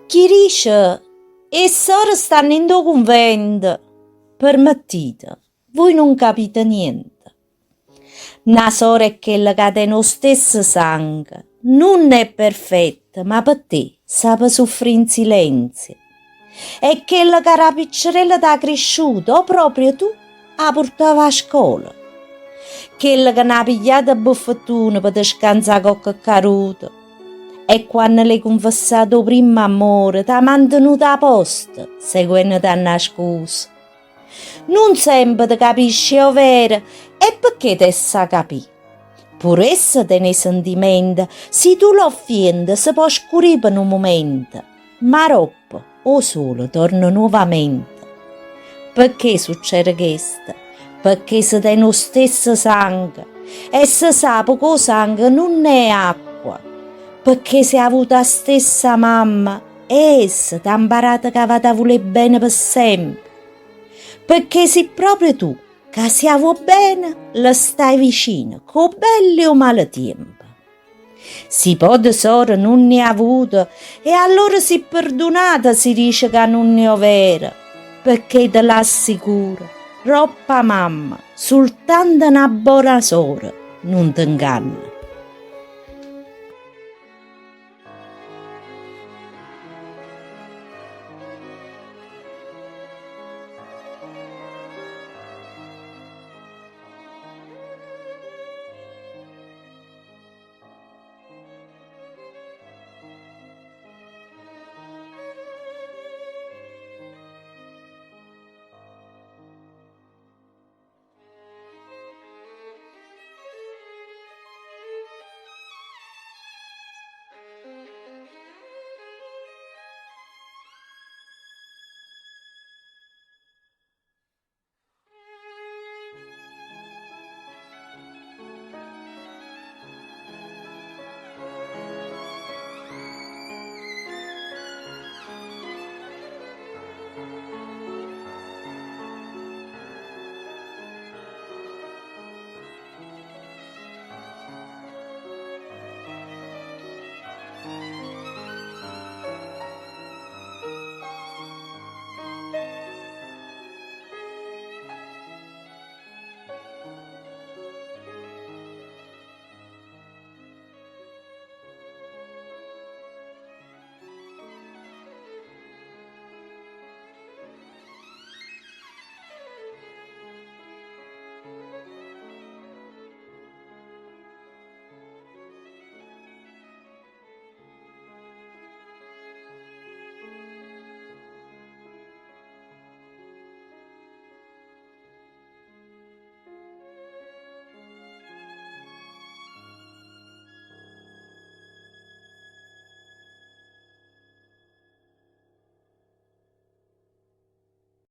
Chi dice e sore stanno in do convento, permettete, voi non capite niente. Una sora è quella che ha lo stesso sangue, non è perfetta, ma per te sa soffrire in silenzio. È quella che la piccerella t'ha cresciuto, o proprio tu la portavi a scuola. Quella che ne ha pigliata a buffettone per te scansare qualche caruta. E quando le hai confessato il primo amore, ti ha mantenuta a posto, seguendo a nascosto. Non sempre ti capisci, è vero, e perché te sa capire? Pure essa tiene sentimenti, se tu lo offendi si può scurire per un momento, ma dopo o solo torna nuovamente. Perché succede questo? Perché si tiene lo stesso sangue e si sa che il sangue non è acqua. Perché si ha avuto la stessa mamma e essa ti ha imparato che va a voler bene per sempre. Perché se proprio tu, che si vuoi bene, la stai vicino, con belli o male tempo. Si può tesoro non ne ha avuto e allora si perdonata si dice che non ne ho vera, perché te l'assicuro, troppa mamma, soltanto una buona sora non ti inganna.